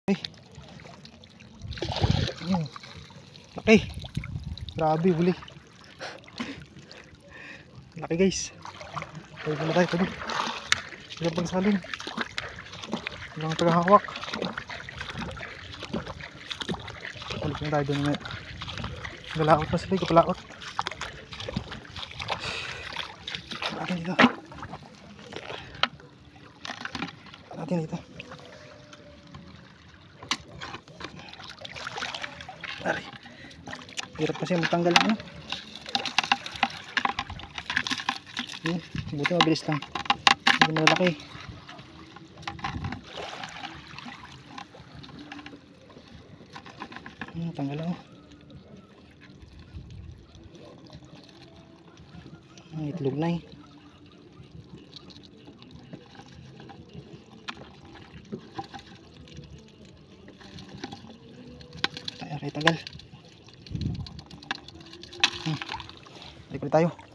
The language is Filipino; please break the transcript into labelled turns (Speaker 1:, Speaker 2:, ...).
Speaker 1: Ay. Laki. Grabe, huli. Laki guys. Tayo muna tayo. Tabi. Ilang pagsalin. Ilang tagahawak. Balik na tayo doon na. Galaot na sila. Kapalaot. Natin dito. Natin dito. Aray. Hirap kasi matanggal ano. Buti mabilis lang. Hindi malaki. Tanggal ako. Itlog na eh. Tayo tagal. Balik tayo.